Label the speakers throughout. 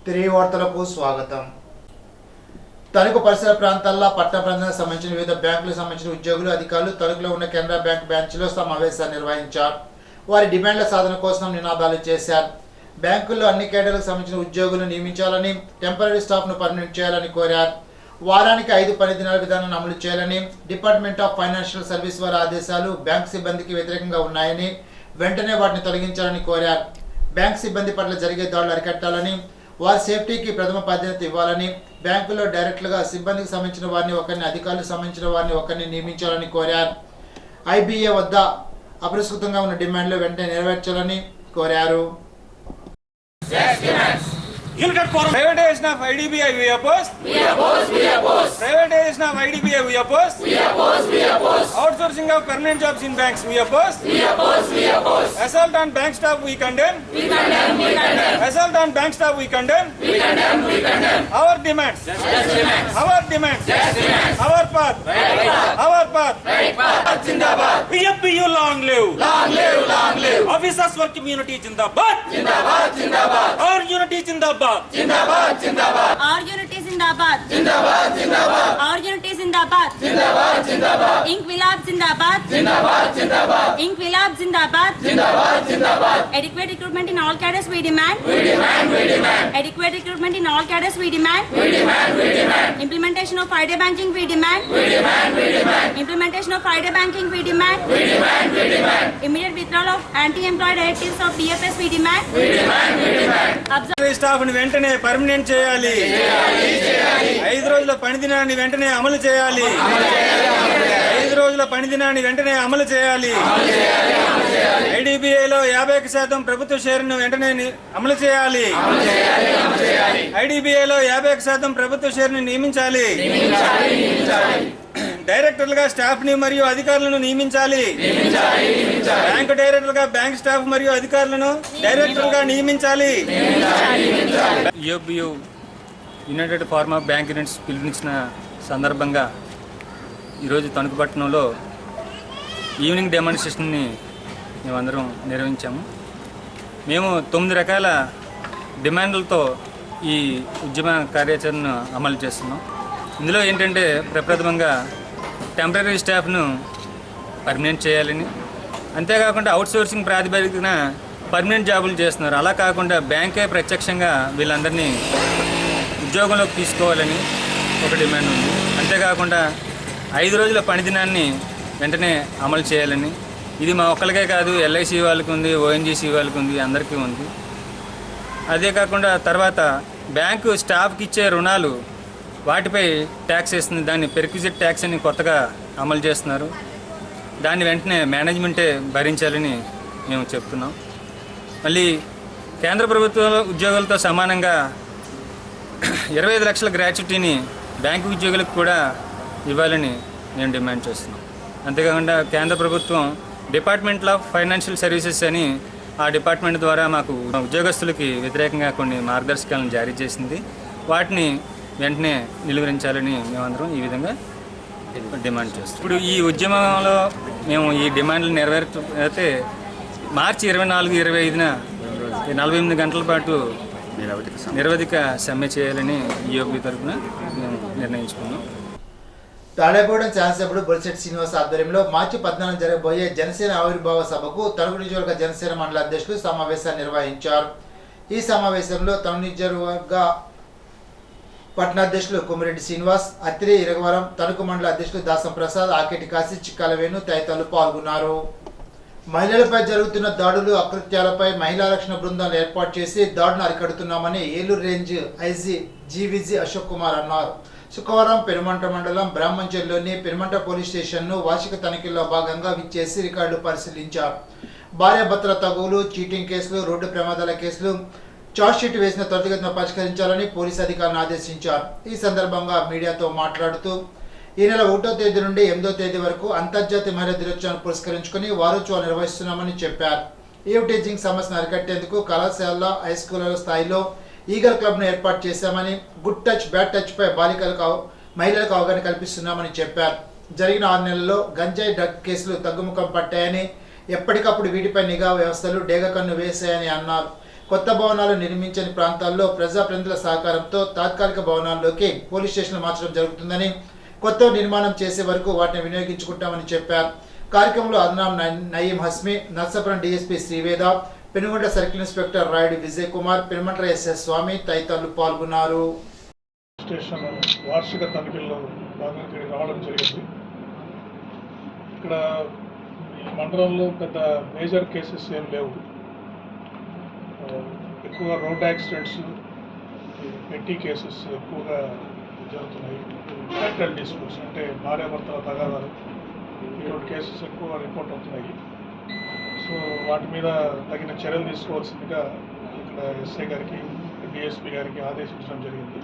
Speaker 1: తిరిగి వార్తలకు స్వాగతం. తణుకు పరిసర ప్రాంతాల్లో పట్టణ ప్రాంతానికి సంబంధించిన వివిధ బ్యాంకులకు సంబంధించిన ఉద్యోగులు, అధికారులు తణుకులో ఉన్న కెనరా బ్యాంక్ బ్రాంచ్లో సమావేశాన్ని నిర్వహించారు. వారి డిమాండ్ల సాధన కోసం నినాదాలు చేశారు. బ్యాంకుల్లో అన్ని కేడర్లకు సంబంధించిన ఉద్యోగులను నియమించాలని, టెంపరరీ స్టాఫ్ను పర్మనెంట్ చేయాలని కోరారు. వారానికి 5 పని దినాల విధానాన్ని అమలు చేయాలని, డిపార్ట్మెంట్ ఆఫ్ ఫైనాన్షియల్ సర్వీస్ వారి ఆదేశాలు బ్యాంక్ సిబ్బందికి వ్యతిరేకంగా ఉన్నాయని, వెంటనే వాటిని తొలగించాలని కోరారు. బ్యాంక్ సిబ్బంది పట్ల జరిగే దాడులు అరికట్టాలని, వారి సేఫ్టీకి ప్రథమ ప్రాధాన్యత ఇవ్వాలని, బ్యాంకులో డైరెక్ట్గా సిబ్బందికి సంబంధించిన వారిని ఒకరిని, అధికారులకు సంబంధించిన వారిని ఒకరిని నియమించాలని కోరారు. ఐబీఏ వద్ద అపరిష్కృతంగా ఉన్న డిమాండ్లు వెంటనే నెరవేర్చాలని కోరారు.
Speaker 2: Privatization of IDBI we oppose. Privatization of IDBI we oppose. Outsourcing of permanent jobs in banks we oppose. Assault on bank staff we condemn. Assault on bank staff we condemn. Our demands. Our demands. Our path. Our path. Zindabad. PFPU long live. Long live. Long live. Officers work community Zindabad. Zindabad. Zindabad. Our unity Zindabad. Zindabad, Zindabad.
Speaker 3: Our unity Zindabad.
Speaker 2: Zindabad, Zindabad.
Speaker 3: Our unity Zindabad.
Speaker 2: Zindabad, Zindabad.
Speaker 3: Inquilab Zindabad.
Speaker 2: Zindabad, Zindabad.
Speaker 3: Inquilab Zindabad.
Speaker 2: Zindabad, Zindabad.
Speaker 3: Adequate recruitment in all cadres we demand.
Speaker 2: We demand, we demand.
Speaker 3: Adequate recruitment in all cadres we demand.
Speaker 2: We demand, we demand.
Speaker 3: Implementation of Friday banking we demand.
Speaker 2: We demand, we demand.
Speaker 3: Implementation of Friday banking we demand.
Speaker 2: We demand, we demand.
Speaker 3: Immediate withdrawal of anti-employee directives of PFS we demand.
Speaker 2: We demand, we demand.
Speaker 3: Observe.
Speaker 2: వెంటనే permanent చేయాలి. 5 రోజుల పని దినాన్ని వెంటనే అమలు చేయాలి. 5 రోజుల పని దినాన్ని వెంటనే అమలు చేయాలి. ఐడిబిఐలో 50% ప్రభుత్వ షేర్ను వెంటనే అమలు చేయాలి. ఐడిబిఐలో 50% ప్రభుత్వ షేర్ను నియమించాలి. డైరెక్టర్లుగా స్టాఫ్ ని మరియు అధికారులను నియమించాలి. బ్యాంకు డైరెక్టర్లుగా బ్యాంక్ స్టాఫ్ మరియు అధికారులను డైరెక్టర్లుగా నియమించాలి. యూబియు యునైటెడ్ ఫార్మా బ్యాంక్ యూనిట్స్ పిలుపునిచ్చిన సందర్భంగా ఈరోజు తణుకు పట్టణంలో ఈవినింగ్ డెమాన్స్ట్రేషన్ని మేమందరం నిర్వహించాము. మేము 9 రకాల డిమాండ్లతో ఈ ఉద్యమ కార్యాచరణను అమలు చేస్తున్నాం. ఇందులో ఏంటంటే ప్రప్రథమంగా టెంపరరీ స్టాఫ్ను పర్మనెంట్ చేయాలని, అంతేకాకుండా అవుట్సోర్సింగ్ ప్రాతిపదికన పర్మనెంట్ జాబులు చేస్తున్నారు. అలా కాకుండా బ్యాంకే ప్రత్యక్షంగా వీళ్ళందరినీ ఉద్యోగంలోకి తీసుకోవాలని ఒక డిమాండ్ ఉంది. అంతేకాకుండా 5 రోజుల పని దినాన్ని వెంటనే అమలు చేయాలని, ఇది మా ఒక్కరికే కాదు, ఎల్ఐసి వాళ్ళకి ఉంది, ఓఎన్జీసీ వాళ్ళకి ఉంది, అందరికీ ఉంది. అదే కాకుండా తర్వాత బ్యాంకు స్టాఫ్కి ఇచ్చే రుణాలు వాటిపై ట్యాక్స్ వేస్తుంది, దాన్ని పెర్క్విజిట్ ట్యాక్స్ అని కొత్తగా అమలు చేస్తున్నారు. దాన్ని వెంటనే మేనేజ్మెంటే భరించాలని మేము చెప్తున్నాం. మళ్ళీ కేంద్ర ప్రభుత్వ ఉద్యోగులతో సమానంగా 25 లక్షల గ్రాట్యుటీని బ్యాంకు ఉద్యోగులకు కూడా ఇవ్వాలని మేము డిమాండ్ చేస్తున్నాం. అంతేకాకుండా కేంద్ర ప్రభుత్వం డిపార్ట్మెంట్ ఆఫ్ ఫైనాన్షియల్ సర్వీసెస్ అని ఆ డిపార్ట్మెంట్ ద్వారా మాకు ఉద్యోగస్తులకి వ్యతిరేకంగా కొన్ని మార్గదర్శకాలను జారీ చేసింది. వాటిని వెంటనే నిలువరించాలని మేమందరం ఈ విధంగా డిమాండ్ చేస్తాం. ఇప్పుడు ఈ ఉద్యమంలో మేము ఈ డిమాండ్లు నెరవేర్చితే మార్చి 24, 25న 48 గంటల పాటు నిరవధిక సమ్మె చేయాలని ఈఓపీ తరఫున మేము నిర్ణయించుకున్నాం.
Speaker 1: తాడేపూడెం శాసనసభ్యుడు బొలిశెట్టి శ్రీనివాస్ ఆధ్వర్యంలో మార్చి 14 జరగబోయే జనసేన ఆవిర్భావ సభకు తణుకు నియోజకవర్గ జనసేన మండల అధ్యక్షులు సమావేశాన్ని నిర్వహించారు. ఈ సమావేశంలో తణుకు నియోజకవర్గ పట్టణాధ్యక్షులు కొమిరెడ్డి శ్రీనివాస్, అత్తిరి ఇరగవరం, తణుకు మండల అధ్యక్షులు దాసం ప్రసాద్, ఆకేటి కాశీ, చిక్కాల వేణు తదితరులు పాల్గొన్నారు. మహిళలపై జరుగుతున్న దాడులు, అకృత్యాలపై మహిళా రక్షణ బృందాలు ఏర్పాటు చేసి దాడును అరికడుతున్నామని Eluru range IG GVG Ashok Kumar అన్నారు. శుక్రవారం పెనుమంట మండలం బ్రాహ్మణ్చెల్లోని పెనుమంట పోలీస్ స్టేషన్ను వార్షిక తనిఖీల్లో భాగంగా విచ్చేసి రికార్డులు పరిశీలించారు. భార్యాభర్తల తగువులు, చీటింగ్ కేసులు, రోడ్డు ప్రమాదాల కేసులు చార్జ్షీట్ వేసిన త్వరితగతిన పరిష్కరించాలని పోలీసు అధికారులను ఆదేశించారు. ఈ సందర్భంగా మీడియాతో మాట్లాడుతూ ఈ నెల 1వ తేదీ నుండి 8వ తేదీ వరకు అంతర్జాతీయ మహిళా దినోత్సవాన్ని పురస్కరించుకుని వారోత్సవాలు నిర్వహిస్తున్నామని చెప్పారు. ఈవ్ టీచింగ్ సమస్యను అరికట్టేందుకు కళాశాల, హై స్కూళ్ల స్థాయిలో ఈగల్ క్లబ్ను ఏర్పాటు చేశామని, గుడ్ టచ్ బ్యాడ్ టచ్ పై మహిళలకు అవగాహన కల్పిస్తున్నామని చెప్పారు. జరిగిన 6 నెలల్లో గంజాయి డ్రగ్ కేసులు తగ్గుముఖం పట్టాయని, ఎప్పటికప్పుడు వీటిపై నిఘా వ్యవస్థలు డేగ కన్ను వేశాయని అన్నారు. కొత్త భవనాలు నిర్మించని ప్రాంతాల్లో ప్రజాప్రతినిధుల సహకారంతో తాత్కాలిక భవనాల్లోకి పోలీస్ స్టేషన్లు మార్చడం జరుగుతుందని, కొత్త నిర్మాణం చేసే వరకు వాటిని వినియోగించుకుంటామని చెప్పారు. కార్యక్రమంలో Adnan Naeem Hashmi, Narsapuram DSP Sriveda, Penugonda circle inspector Rayudu Vijay Kumar, Penumantra SS Swamy తదితరులు పాల్గొన్నారు.
Speaker 4: స్టేషన్ వార్షిక తనిఖీల్లో భాగంగా ఇక్కడికి రావడం జరిగింది. ఇక్కడ ఈ మండలంలో పెద్ద మేజర్ కేసెస్ ఏం లేవు. ఎక్కువ రోడ్ యాక్సిడెంట్స్, పెట్టి కేసెస్ ఎక్కువగా జరుగుతున్నాయి. ఫ్యాక్టల్ డిస్ప్యూట్స్ అంటే భార్యాభర్తల తగాదాలు, ఇటువంటి కేసెస్ ఎక్కువ రిపోర్ట్ అవుతున్నాయి. సో వాటి మీద తగిన చర్యలు తీసుకోవాల్సిందిగా ఇక్కడ ఎస్ఐ గారికి, డిఎస్పీ గారికి ఆదేశించడం జరిగింది.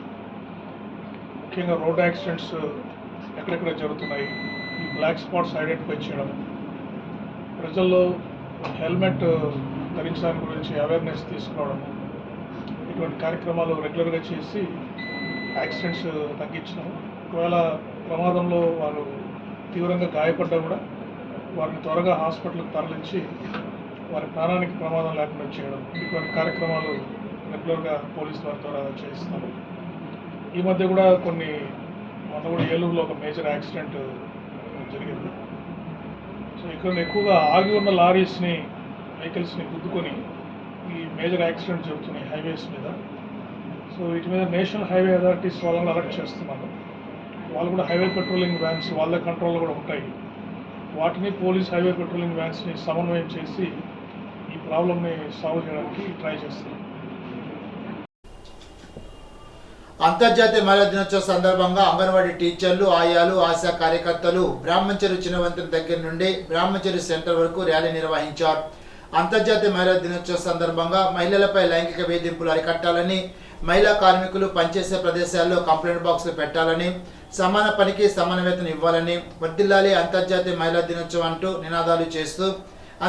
Speaker 4: ముఖ్యంగా రోడ్ యాక్సిడెంట్స్ ఎక్కడెక్కడ జరుగుతున్నాయి, ఈ బ్లాక్ స్పాట్స్ ఐడెంటిఫై చేయడం, ప్రజల్లో హెల్మెట్ ధరించడానికి గురించి అవేర్నెస్ తీసుకురావడం, ఇటువంటి కార్యక్రమాలు రెగ్యులర్గా చేసి యాక్సిడెంట్స్ తగ్గించడం. ఒకవేళ ప్రమాదంలో వారు తీవ్రంగా గాయపడ్డా కూడా వారిని త్వరగా హాస్పిటల్కి తరలించి వారి ప్రాణానికి ప్రమాదం లేకుండా చేయడం, ఇటువంటి కార్యక్రమాలు రెగ్యులర్గా పోలీసు వారి ద్వారా చేయిస్తారు. ఈ మధ్య కూడా మొన్న కూడా ఏలూరులో ఒక మేజర్ యాక్సిడెంట్ జరిగింది. సో ఇక్కడ ఎక్కువగా ఆగి ఉన్న లారీస్ని, వెహికల్స్ని గుద్దుకొని ఈ మేజర్ యాక్సిడెంట్ జరుగుతున్నాయి హైవేస్ మీద. సో వీటి మీద నేషనల్ హైవే అథారిటీస్ వాళ్ళని అలర్ట్ చేస్తున్నాను. వాళ్ళు కూడా హైవే పెట్రోలింగ్ వ్యాన్స్ వాళ్ళ కంట్రోల్లో కూడా ఉంటాయి. వాటిని పోలీస్ హైవే పెట్రోలింగ్ వ్యాన్స్ని సమన్వయం చేసి ఈ ప్రాబ్లమ్ని సాల్వ్ చేయడానికి ట్రై చేస్తున్నాం.
Speaker 1: అంతర్జాతీయ మహిళా దినోత్సవం సందర్భంగా అంగన్వాడీ టీచర్లు, ఆయాలు, ఆశా కార్యకర్తలు బ్రాహ్మణచెరు చిన్నవంతెన దగ్గర నుండి బ్రాహ్మణచెరు సెంటర్ వరకు ర్యాలీ నిర్వహించారు. అంతర్జాతీయ మహిళా దినోత్సవం సందర్భంగా మహిళలపై లైంగిక వేధింపులు అరికట్టాలని, మహిళా కార్మికులు పనిచేసే ప్రదేశాల్లో కంప్లైంట్ బాక్సులు పెట్టాలని, సమాన పనికి సమాన వేతనం ఇవ్వాలని, వర్ధిల్లాలి అంతర్జాతీయ మహిళా దినోత్సవం అంటూ నినాదాలు చేస్తూ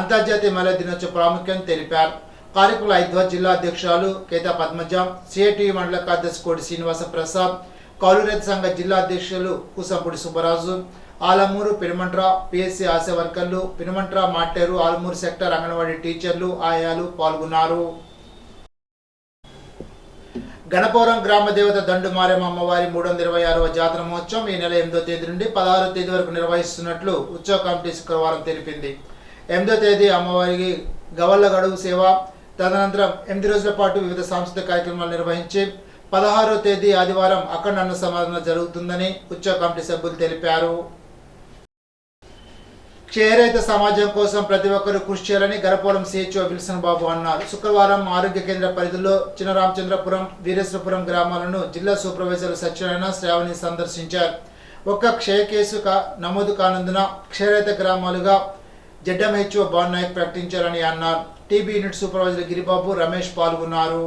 Speaker 1: అంతర్జాతీయ మహిళా దినోత్సవ ప్రాముఖ్యం తెలిపారు. కార్యక్రమంలో ఐద్వార్ జిల్లా అధ్యక్షురాలు కేతా పద్మజ, సిఐటియు మండల కార్యదర్శి కోడి శ్రీనివాస ప్రసాద్, కౌలు రైతు సంఘ జిల్లా అధ్యక్షులు కూసంపూడి సుబ్బరాజు, ఆలమూరు, పెనుమంట్ర పిఎస్సి ఆశా వర్కర్లు, పెనుమంట్ర, మాటేరు, ఆలమూరు సెక్టర్ అంగన్వాడీ టీచర్లు, ఆయాలు పాల్గొన్నారు. గణపవరం గ్రామ దేవత దండు మారేమ్మ అమ్మవారి 326వ జాతర మహోత్సవం ఈ నెల 8వ తేదీ నుండి 16వ తేదీ వరకు నిర్వహిస్తున్నట్లు ఉత్సవ కమిటీ శుక్రవారం తెలిపింది. 8వ తేదీ అమ్మవారికి గవల్ల గడువు సేవ, తదనంతరం 8 రోజుల పాటు వివిధ సాంస్కృతిక కార్యక్రమాలు నిర్వహించి 16వ తేదీ ఆదివారం అఖండ అన్న సమాధానం జరుగుతుందని ఉత్సవ కమిటీ సభ్యులు తెలిపారు. క్షయరహిత సమాజం కోసం ప్రతి ఒక్కరూ కృషి చేయాలని గణపవరం సిహెచ్ఓ విల్సన్ బాబు అన్నారు. శుక్రవారం ఆరోగ్య కేంద్ర పరిధిలో చినరామచంద్రపురం, వీరేశ్వరపురం గ్రామాలను జిల్లా సూపర్వైజర్ సత్యనారాయణ, శ్రావణి సందర్శించారు. ఒక్క క్షయ కేసు నమోదు కానందున క్షయరహిత గ్రామాలుగా జెడ్ఎంహెచ్ఓ బాన్ నాయక్ ప్రకటించారని అన్నారు. TB unit supervisor Giribabu, Ramesh పాల్గొన్నారు.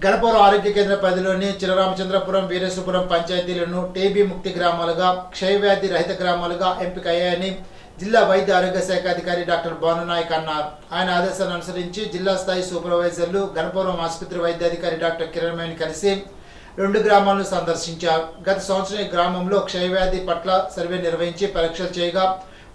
Speaker 1: గణపవరం ఆరోగ్య కేంద్ర పరిధిలోని చినరామచంద్రపురం, వీరేశ్వరపురం పంచాయతీలను టీబీ ముక్తి గ్రామాలుగా, క్షయవ్యాధి రహిత గ్రామాలుగా ఎంపికయ్యాయని జిల్లా వైద్య ఆరోగ్య శాఖ అధికారి డాక్టర్ భాను నాయక్ అన్నారు. ఆయన ఆదేశాలను అనుసరించి జిల్లా స్థాయి సూపర్వైజర్లు గణపవరం ఆసుపత్రి వైద్యాధికారి డాక్టర్ కిరణ్మయిని కలిసి 2 గ్రామాలను సందర్శించారు. గత సంవత్సరం ఈ గ్రామంలో క్షయవ్యాధి పట్ల సర్వే నిర్వహించి పరీక్షలు చేయగా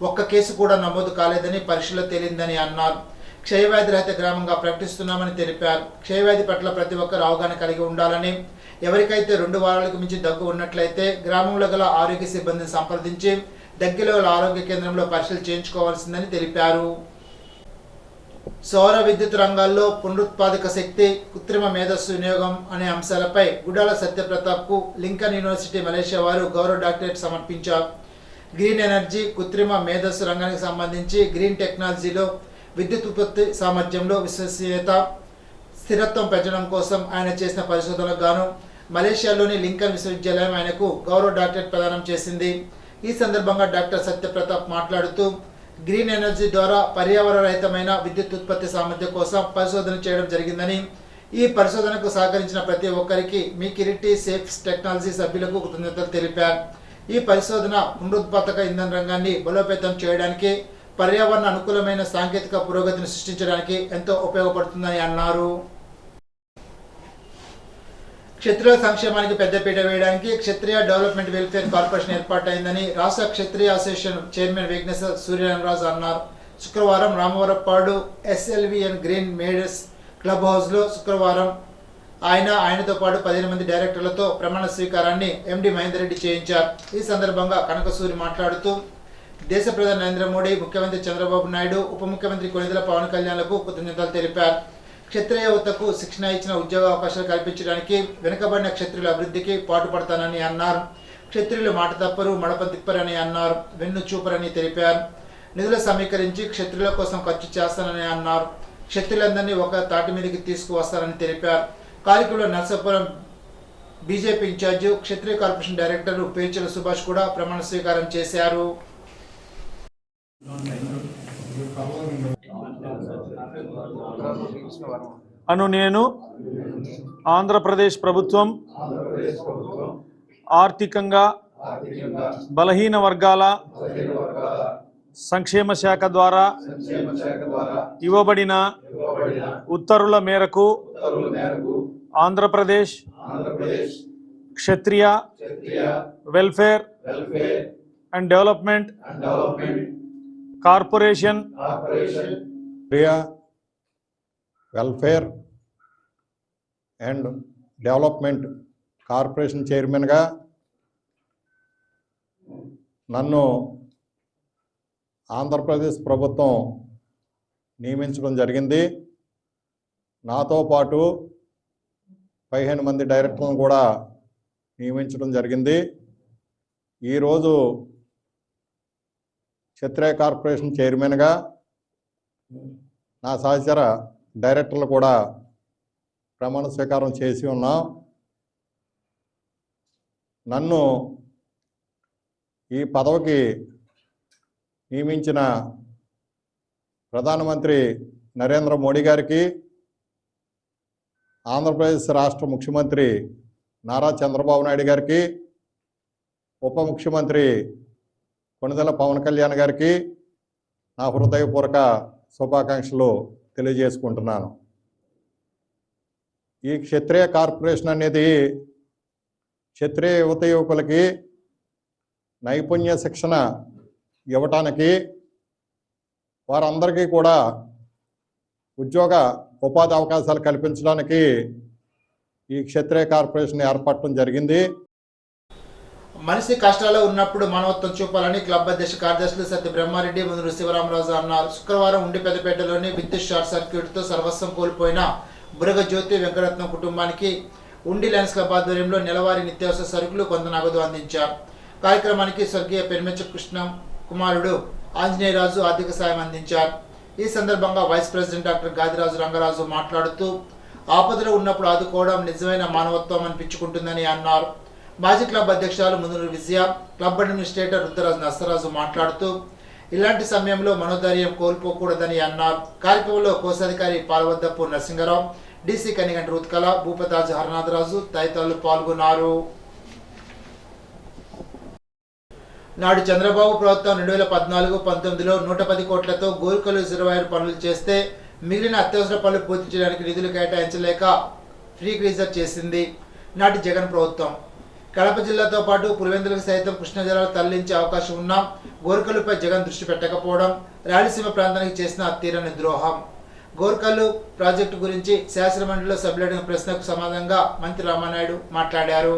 Speaker 1: ఒక్క కేసు కూడా నమోదు కాలేదని పరీక్షలో తేలిందని అన్నారు. క్షయవ్యాధి రహిత గ్రామంగా ప్రకటిస్తున్నామని తెలిపారు. క్షయవ్యాధి పట్ల ప్రతి ఒక్కరు అవగాహన కలిగి ఉండాలని, ఎవరికైతే 2 వారాలకు మించి దగ్గు ఉన్నట్లయితే గ్రామంలో గల ఆరోగ్య సిబ్బందిని సంప్రదించి దగ్గరలో గల ఆరోగ్య కేంద్రంలో పరీక్షలు చేయించుకోవాల్సిందని తెలిపారు. సౌర విద్యుత్ రంగాల్లో పునరుత్పాదక శక్తి, కృత్రిమ మేధస్సు వినియోగం అనే అంశాలపై గుడాల సత్యప్రతాప్కు లింకన్ యూనివర్సిటీ మలేషియా వారు గౌరవ డాక్టరేట్ సమర్పించారు. గ్రీన్ ఎనర్జీ, కృత్రిమ మేధస్సు రంగానికి సంబంధించి గ్రీన్ టెక్నాలజీలో విద్యుత్ ఉత్పత్తి సామర్థ్యంలో విశ్వసనీయత, స్థిరత్వం పెంచడం కోసం ఆయన చేసిన పరిశోధనలకు గాను మలేషియాలోని లింకన్ విశ్వవిద్యాలయం ఆయనకు గౌరవ డాక్టరేట్ ప్రదానం చేసింది. ఈ సందర్భంగా డాక్టర్ సత్యప్రతాప్ మాట్లాడుతూ గ్రీన్ ఎనర్జీ ద్వారా పర్యావరణ రహితమైన విద్యుత్ ఉత్పత్తి సామర్థ్యం కోసం పరిశోధన చేయడం జరిగిందని, ఈ పరిశోధనకు సహకరించిన ప్రతి ఒక్కరికి మీ కిరిటీ సేఫ్ టెక్నాలజీ సభ్యులకు కృతజ్ఞతలు తెలిపారు. ఈ పరిశోధన పునరుత్పాదక ఇంధన రంగాన్ని బలోపేతం చేయడానికి, పర్యావరణ అనుకూలమైన సాంకేతిక పురోగతిని సృష్టించడానికి ఎంతో ఉపయోగపడుతుందని అన్నారు. క్షత్రియ సంక్షేమానికి పెద్దపీట వేయడానికి క్షత్రియ డెవలప్మెంట్ వెల్ఫేర్ కార్పొరేషన్ ఏర్పాటైందని రాష్ట్ర క్షత్రియ అసోసియేషన్ చైర్మన్ విఘ్నేశ్వర సూర్యనారాయణరాజు అన్నారు. శుక్రవారం రామవరపాడు SLVN గ్రీన్ మేడర్స్ క్లబ్ హౌస్లో శుక్రవారం ఆయనతో పాటు 15 మంది డైరెక్టర్లతో ప్రమాణ స్వీకారాన్ని MD మహేందర్ రెడ్డి చేయించారు. ఈ సందర్భంగా కనకసూరి మాట్లాడుతూ దేశ ప్రధాని నరేంద్ర మోడీ, ముఖ్యమంత్రి చంద్రబాబు నాయుడు, ఉప ముఖ్యమంత్రి కొణిదెల పవన్ కళ్యాణ్లకు కృతజ్ఞతలు తెలిపారు. క్షత్రియ యువతకు శిక్షణ ఇచ్చిన ఉద్యోగ అవకాశాలు కల్పించడానికి వెనుకబడిన క్షత్రియుల అభివృద్ధికి పాటుపడతానని అన్నారు. క్షత్రియులు మాట తప్పరు, మడప తిప్పరని అన్నారు. వెన్ను చూపరని తెలిపారు. నిధులు సమీకరించి క్షత్రియుల కోసం ఖర్చు చేస్తానని అన్నారు. క్షత్రియులందరినీ ఒక తాటి మీదకి తీసుకువస్తారని తెలిపారు. కార్యక్రమంలో నర్సాపురం బీజేపీ ఇన్ఛార్జి క్షత్రియ కార్పొరేషన్ డైరెక్టర్ పేర్చల సుభాష్ కూడా ప్రమాణ స్వీకారం చేశారు.
Speaker 5: నేను ఆంధ్రప్రదేశ్ ప్రభుత్వం ఆర్థికంగా బలహీన వర్గాల సంక్షేమ శాఖ ద్వారా ఇవ్వబడిన ఉత్తర్వుల మేరకు Andhra Pradesh Kshatriya welfare and development corporation
Speaker 6: welfare and development corporation చైర్మన్గా నన్ను ఆంధ్రప్రదేశ్ ప్రభుత్వం నియమించడం జరిగింది. నాతో పాటు 15 మంది డైరెక్టర్లను కూడా నియమించడం జరిగింది. ఈరోజు క్షత్రియ కార్పొరేషన్ చైర్మన్గా నా సహచర డైరెక్టర్లు కూడా ప్రమాణ స్వీకారం చేసి ఉన్నాం. నన్ను ఈ పదవికి నియమించిన ప్రధానమంత్రి నరేంద్ర మోడీ గారికి, ఆంధ్రప్రదేశ్ రాష్ట్ర ముఖ్యమంత్రి నారా చంద్రబాబు నాయుడు గారికి, ఉప ముఖ్యమంత్రి కొణిదెల పవన్ కళ్యాణ్ గారికి నా హృదయపూర్వక శుభాకాంక్షలు తెలియజేసుకుంటున్నాను. ఈ క్షత్రియ కార్పొరేషన్ అనేది క్షత్రియ యువత యువకులకి నైపుణ్య శిక్షణ ఇవ్వటానికి, వారందరికీ కూడా ఉద్యోగ ఉపాధి అవకాశాలు కల్పించడానికి ఈ క్షత్రియ కార్పొరేషన్ ఏర్పడటం జరిగింది.
Speaker 1: మనిషి కష్టాల్లో ఉన్నప్పుడు మానవత్వం చూపాలని క్లబ్ అధ్యక్ష కార్యదర్శులు సత్య బ్రహ్మారెడ్డి, ముందు శివరామరాజు అన్నారు. శుక్రవారం ఉండిపెద్దపేటలోని విద్యుత్ షార్ట్ సర్క్యూట్తో సర్వస్వం కోల్పోయిన బురగ జ్యోతి వెంకటరత్నం కుటుంబానికి ఉండి లయన్స్ క్లబ్ ఆధ్వర్యంలో నెలవారీ నిత్యావసర సరుకులు, కొంత నగదు అందించారు. కార్యక్రమానికి స్వర్గీయ పెరిమెచ్చ కృష్ణ కుమారుడు ఆంజనేయరాజు ఆర్థిక సాయం అందించారు. ఈ సందర్భంగా vice president doctor Gadiraju Rangaraju మాట్లాడుతూ ఆపదలో ఉన్నప్పుడు ఆదుకోవడం నిజమైన మానవత్వం అనిపించుకుంటుందని అన్నారు. మాజీ క్లబ్ అధ్యక్షురాలు ముందు విజయ, క్లబ్ అడ్మినిస్ట్రేటర్ రుద్రరాజు నర్సరాజు మాట్లాడుతూ ఇలాంటి సమయంలో మనోధైర్యం కోల్పోకూడదని అన్నారు. కార్యక్రమంలో కోశాధికారి పాల్వద్దపు నరసింగరావు, డీసీ కనిగంటి రుత్కల, భూపతాజు హరనాథరాజు తదితరులు పాల్గొన్నారు. నాడు చంద్రబాబు ప్రభుత్వం 2014-19లో 110 కోట్లతో గోల్కొలు రిజర్వాయర్ పనులు చేస్తే మిగిలిన అత్యవసర పనులు పూర్తి చేయడానికి నిధులు కేటాయించలేక ఫ్రీ రిజర్వ్ చేసింది నాటి జగన్ ప్రభుత్వం. కడప జిల్లాతో పాటు పులివెందులకు సైతం కృష్ణా జలాలు తరలించే అవకాశం ఉన్నా గోర్కలుపై జగన్ దృష్టి పెట్టకపోవడం రాయలసీమ ప్రాంతానికి చేసిన తీరని ద్రోహం. గోర్కల్లు ప్రాజెక్టు గురించి శాసనమండలిలో సభ్యులు అడిగిన ప్రశ్నకు సమాధానంగా మంత్రి రామానాయుడు మాట్లాడారు.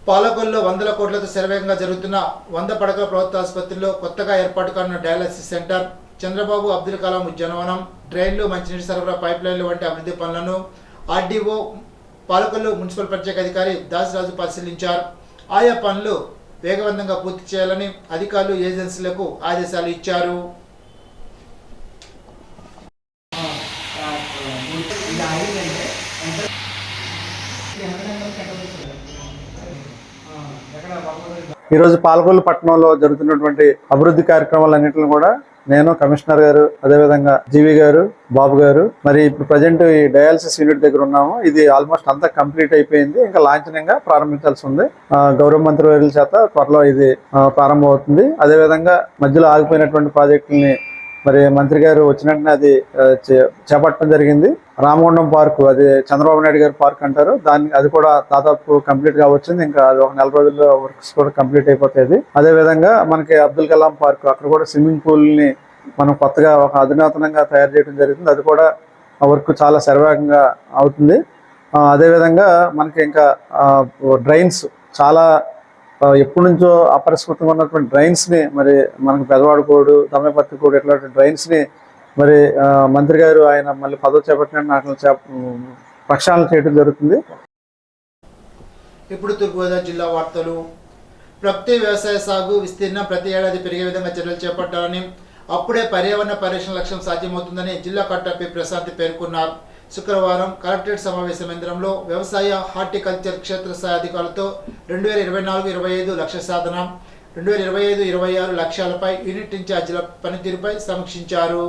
Speaker 1: పాలకొల్లో 100 కోట్లతో శరవేగంగా జరుగుతున్న 100 పడకల ప్రభుత్వ ఆసుపత్రిలో కొత్తగా ఏర్పాటు కానున్న డయాలసిస్ సెంటర్, చంద్రబాబు అబ్దుల్ కలాం ఉద్యానవనం, డ్రైన్లు, మంచినీటి సరఫరా పైప్ లైన్లు వంటి అభివృద్ధి పనులను ఆర్డీఓ పాలకొల్లు మున్సిపల్ ప్రత్యేక అధికారి దాసరాజు పరిశీలించారు. ఆయా పనులు వేగవంతంగా పూర్తి చేయాలని అధికారులు, ఏజెన్సీలకు ఆదేశాలు ఇచ్చారు.
Speaker 7: ఈరోజు పాలకొల్లు పట్టణంలో జరుగుతున్నటువంటి అభివృద్ధి కార్యక్రమాలన్నింటిని కూడా నేను, కమిషనర్ గారు, అదేవిధంగా జీవి గారు, బాబు గారు, మరి ఇప్పుడు ప్రజెంట్ ఈ డయాలసిస్ యూనిట్ దగ్గర ఉన్నాము. ఇది ఆల్మోస్ట్ అంతా కంప్లీట్ అయిపోయింది. ఇంకా లాంఛనంగా ప్రారంభించాల్సి ఉంది. గౌరవ మంత్రి వర్యుల చేత త్వరలో ఇది ప్రారంభం అవుతుంది. అదేవిధంగా మధ్యలో ఆగిపోయినటువంటి ప్రాజెక్టుల్ని మరి మంత్రి గారు వచ్చిన వెంటనే అది చేపట్టడం జరిగింది. రామగుండం పార్కు, అది చంద్రబాబు నాయుడు గారి పార్క్ అంటారు, అది కూడా దాదాపు కంప్లీట్ గా వచ్చింది. ఇంకా అది ఒక 4 రోజుల్లో వర్క్స్ కూడా కంప్లీట్ అయిపోతాయి. అదే విధంగా మనకి అబ్దుల్ కలాం పార్క్, అక్కడ కూడా స్విమ్మింగ్ పూల్ ని మనం కొత్తగా ఒక అధునాతనంగా తయారు చేయడం జరుగుతుంది. అది కూడా వర్క్ చాలా శరవేగంగా అవుతుంది. అదేవిధంగా మనకి ఇంకా డ్రైన్స్ చాలా ఎప్పటి నుంచో అపరిష్కృతంగా ఉన్నటువంటి డ్రైన్స్ ని మరి మనకి పెదవాడుకోడు, దమ్మపత్తికోడు ఇట్లాంటి డ్రైన్స్ ని మరి మంత్రి గారు ఆయన మళ్ళీ పదవి చేపట్టిన ప్రక్షాళన చేయడం జరుగుతుంది.
Speaker 1: ఇప్పుడు తూర్పుగోదావరి జిల్లా వార్తలు. ప్రకృతి వ్యవసాయ సాగు విస్తీర్ణం ప్రతి ఏడాది పెరిగే విధంగా చర్యలు చేపట్టాలని, అప్పుడే పర్యావరణ పరిరక్షణ లక్ష్యం సాధ్యమవుతుందని జిల్లా కలెక్టర్ పి ప్రశాంత్ పేర్కొన్నారు. శుక్రవారం కలెక్టరేట్ సమావేశ మందిరంలో వ్యవసాయ హార్టికల్చర్ క్షేత్రస్థాయి అధికారులతో 2024-25 లక్ష్య సాధన, 2025-26 లక్ష్యాలపై యూనిట్ ఇన్ఛార్జీల పనితీరుపై సమీక్షించారు.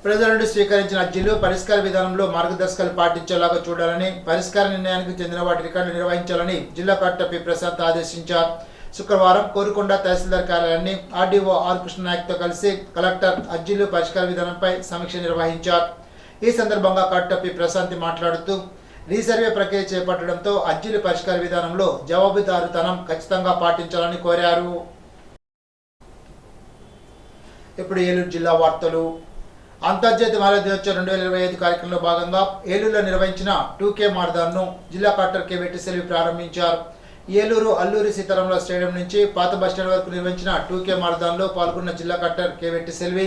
Speaker 1: ప్రజల నుండి స్వీకరించిన అర్జీలు పరిష్కార విధానంలో మార్గదర్శకాలు పాటించేలాగా చూడాలని, పరిష్కార నిర్ణయానికి చెందిన వాటి రికార్డులు నిర్వహించాలని జిల్లా కలెక్టర్ పి ప్రశాంత్ ఆదేశించారు. శుక్రవారం కోరుకొండ తహసీల్దార్ కార్యాలయాన్ని ఆర్డీఓ ఆర్ కృష్ణనాయక్తో కలిసి కలెక్టర్ అర్జీలు పరిష్కార విధానంపై సమీక్ష నిర్వహించారు. ఈ సందర్భంగా కలెక్టర్ పి ప్రశాంత్ మాట్లాడుతూ రీసర్వే ప్రక్రియ చేపట్టడంతో అర్జీలు పరిష్కార విధానంలో జవాబుదారుతనం ఖచ్చితంగా పాటించాలని కోరారు. ఇప్పుడు ఏలూరు జిల్లా వార్తలు. అంతర్జాతీయ మహిళా దినోత్సవం 2025 కార్యక్రమంలో భాగంగా ఏలూరులో నిర్వహించిన 2K మారథాన్ను జిల్లా కలెక్టర్ కె వెట్టి సెల్వి ప్రారంభించారు. ఏలూరు అల్లూరి సీతారామరాజు స్టేడియం నుంచి పాత బస్టాండ్ వరకు నిర్వహించిన 2K మారథాన్లో పాల్గొన్న జిల్లా కలెక్టర్ కె వెట్టి సెల్వి,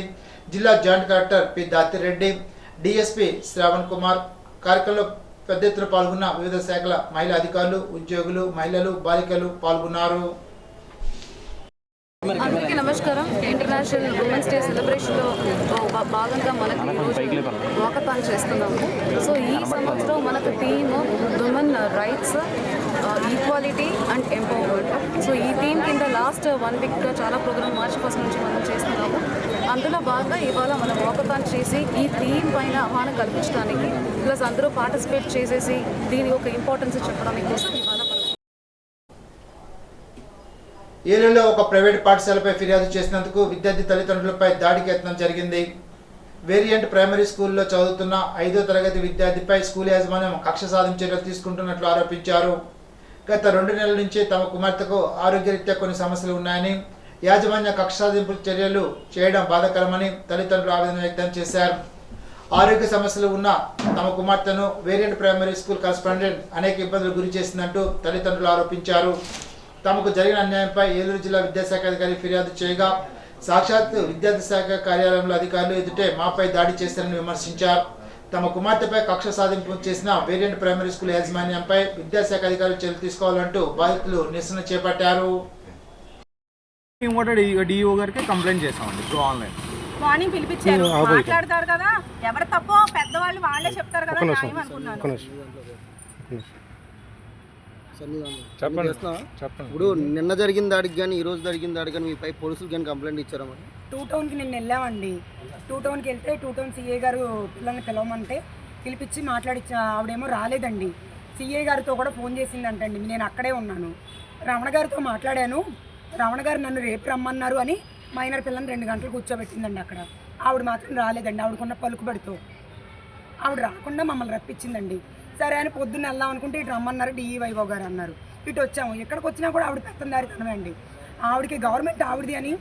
Speaker 1: జిల్లా joint collector P Dathireddy, DSP Shravan Kumar. కార్యక్రమంలో పెద్ద ఎత్తున పాల్గొన్న వివిధ శాఖల మహిళా అధికారులు, ఉద్యోగులు, మహిళలు, బాలికలు పాల్గొన్నారు.
Speaker 8: అందరికీ నమస్కారం. ఇంటర్నేషనల్ ఉమెన్స్ డే సెలబ్రేషన్లో భాగంగా మనకి ఈరోజు వాకథాన్ చేస్తున్నాము. సో ఈ సంవత్సరం మనకు theme women rights, equality and empowerment. So ఈ థీమ్ కింద లాస్ట్ 1 వీక్గా చాలా ప్రోగ్రామ్ మార్చి 1 నుంచి మనం చేస్తున్నాము. అందులో భాగంగా ఇవాళ మనం వాకథాన్ చేసి ఈ థీమ్ పైన అవగాహన కల్పించడానికి, ప్లస్ అందరూ పార్టిసిపేట్ చేసేసి దీని యొక్క ఇంపార్టెన్స్ చెప్పడానికి కోసం ఇవాళ
Speaker 1: ఏలూరులో ఒక ప్రైవేట్ పాఠశాలపై ఫిర్యాదు చేసినందుకు విద్యార్థి తల్లిదండ్రులపై దాడికి యత్నం జరిగింది. వేరియంట్ ప్రైమరీ స్కూల్లో చదువుతున్న 5వ తరగతి విద్యార్థిపై స్కూల్ యాజమాన్యం కక్ష సాధింపు చర్యలు తీసుకుంటున్నట్లు ఆరోపించారు. గత 2 నెలల నుంచి తమ కుమార్తెకు ఆరోగ్యరీత్యా కొన్ని సమస్యలు ఉన్నాయని, యాజమాన్య కక్ష సాధింపు చర్యలు చేయడం బాధాకరమని తల్లిదండ్రులు ఆవేదన వ్యక్తం చేశారు. ఆరోగ్య సమస్యలు ఉన్న తమ కుమార్తెను వేరియంట్ ప్రైమరీ స్కూల్ కరెస్పాండెంట్ అనేక ఇబ్బందులు గురి చేసిందంటూ తల్లిదండ్రులు ఆరోపించారు. తమకు జరిగిన అన్యాయంపై ఏలూరు జిల్లా విద్యాశాఖ అధికారి ఫిర్యాదు చేయగా సాక్షాత్ విద్యార్థి శాఖ కార్యాలయంలో అధికారులు ఎదుటే మాపై దాడి చేశారని విమర్శించారు. తమ కుమార్తెపై కక్ష సాధింపు చేసిన వేరియంట్ ప్రైమరీ స్కూల్ యాజమాన్యంపై విద్యాశాఖ అధికారులు చర్యలు తీసుకోవాలంటూ బాధితులు నిరసన చేపట్టారు.
Speaker 5: డిఓ గారికి కంప్లైంట్ చేసామండి త్రూ ఆన్లైన్.
Speaker 3: మార్నింగ్ పిలిపించారు, మాట్లాడతారు కదా, ఎవరు తప్పో పెద్దవాళ్ళు వాళ్ళే చెప్తారు కదా. అనుకున్నాను.
Speaker 9: చెప్పండి. ఇప్పుడు నిన్న జరిగిన దాడికి కానీ ఈ రోజు జరిగిన దాడికి కానీ మీపై పోలీసులు కానీ కంప్లైంట్ ఇచ్చారా? మరి
Speaker 10: 2 టౌన్కి నిన్న వెళ్ళామండి. 2 టౌన్కి వెళ్తే 2 టౌన్ సిఏ గారు పిల్లల్ని పిలవమంటే పిలిపించి మాట్లాడిచ్చా. ఆవిడేమో రాలేదండి. సిఏ గారితో కూడా ఫోన్ చేసిందంటండి. నేను అక్కడే ఉన్నాను. రమణ గారితో మాట్లాడాను. రమణ గారు నన్ను రేపు రమ్మన్నారు అని మైనర్ పిల్లల్ని 2 గంటలు కూర్చోబెట్టిందండి అక్కడ. ఆవిడ మాత్రం రాలేదండి. ఆవిడకున్న పలుకుబడితో ఆవిడ రాకుండా మమ్మల్ని రప్పించిందండి. సరే అని పొద్దున్న వెళ్దాం అనుకుంటే ఇటు రమ్మన్నారు, డిఈవైఓ గారు అన్నారు. ఇటు వచ్చాము. ఎక్కడికి వచ్చినా కూడా ఆవిడ పెత్తందారితనమే అండి. ఆవిడకి గవర్నమెంట్ ఆవిడది అని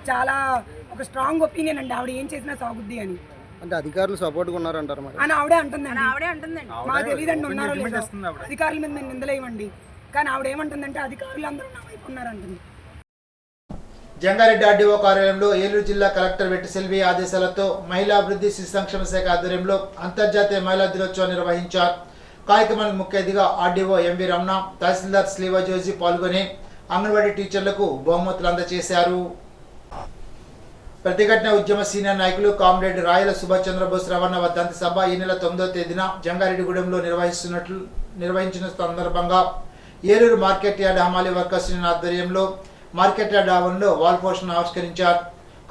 Speaker 10: చాలా ఒక స్ట్రాంగ్ ఒపీనియన్ అండి. ఆవిడ ఏం చేసినా సాగుద్ది అని.
Speaker 9: అంటే అధికారులు సపోర్ట్గా ఉన్నారంటారు మరి
Speaker 10: అని ఆవిడే అంటుందండి. మాకు తెలియదండి ఉన్నారో లేదో. అధికారుల మీద మేము నిందలేయమండి. కానీ ఆవిడ ఏమంటుందంటే అధికారులు అందరూ నా వైపు ఉన్నారంటుంది.
Speaker 1: జంగారెడ్డి ఆర్డీఓ కార్యాలయంలో ఏలూరు జిల్లా కలెక్టర్ వెట్టి సెల్వి ఆదేశాలతో మహిళా అభివృద్ధి శిశు సంక్షేమ శాఖ ఆధ్వర్యంలో అంతర్జాతీయ మహిళా దినోత్సవం నిర్వహించారు. కార్యక్రమానికి ముఖ్య అతిథిగా ఆర్డీఓ ఎంవి రమణ, తహసీల్దార్ స్లీవా జోజీ పాల్గొని అంగన్వాడీ టీచర్లకు బహుమతులు అందజేశారు. ప్రతిఘటన ఉద్యమ సీనియర్ నాయకులు కామ్రేడ్ రాయల సుభాష్ చంద్రబోస్ రవాణా వర్ధంతి సభ ఈ నెల 9వ తేదీన జంగారెడ్డిగూడెంలో నిర్వహించిన సందర్భంగా ఏలూరు మార్కెట్ యార్డ్ హమాలి వర్కర్స్ యూనియన్ ఆధ్వర్యంలో మార్కెట్ యార్డ్ ఆవరణలో వాల్ పోస్టర్ను ఆవిష్కరించారు.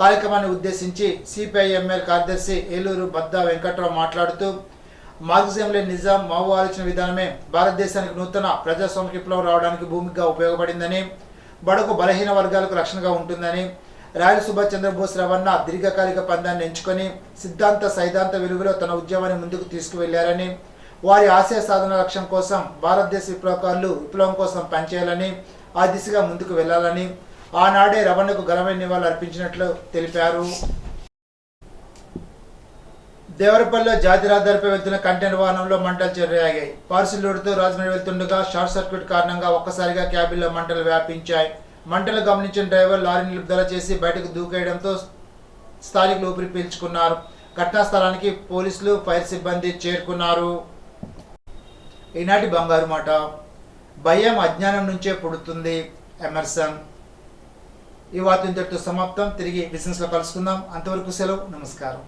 Speaker 1: కార్యక్రమాన్ని ఉద్దేశించి సిపిఐఎంఎల్ కార్యదర్శి ఏలూరు బద్దా వెంకట్రావు మాట్లాడుతూ మార్క్సిజంలో నిజాం మావో ఆలోచన విధానమే భారతదేశానికి నూతన ప్రజాస్వామిక విప్లవం రావడానికి భూమిగా ఉపయోగపడిందని, బడుగు బలహీన వర్గాలకు రక్షణగా ఉంటుందని, రాయల్ సుభాష్ చంద్రబోస్ రవణ దీర్ఘకాలిక పందాన్ని ఎంచుకొని సిద్ధాంత సైద్ధాంత విలువలో తన ఉద్యమాన్ని ముందుకు తీసుకువెళ్లారని, వారి ఆశయ సాధన లక్ష్యం కోసం భారతదేశ విప్లవకారులు విప్లవం కోసం పనిచేయాలని, ఆ దిశగా ముందుకు వెళ్లాలని ఆనాడే రవణకు ఘనమైన నివాళులు అర్పించినట్లు తెలిపారు. దేవరపల్లిలో జాతి రహదారిపై వెళ్తున్న కంటైనర్ వాహనంలో మంటలు చెలరేగాయి. పార్సిల్ లోడుతో రాజమండ్రి వెళ్తుండగా షార్ట్ సర్క్యూట్ కారణంగా ఒక్కసారిగా క్యాబిన్లో మంటలు వ్యాపించాయి. మంటలు గమనించిన డ్రైవర్ లారీ నిలుపుదల చేసి బయటకు దూకేయడంతో స్థానికులు ఊపిరి పీల్చుకున్నారు. ఘటనా స్థలానికి పోలీసులు, ఫైర్ సిబ్బంది చేరుకున్నారు. ఈనాటి బంగారు మాట, భయం అజ్ఞానం నుంచే పుడుతుంది. ఎమర్సన్. ఈ వార్త ఇంతటితో సమాప్తం. తిరిగి బిజినెస్లో కలుసుకుందాం. అంతవరకు సెలవు. నమస్కారం.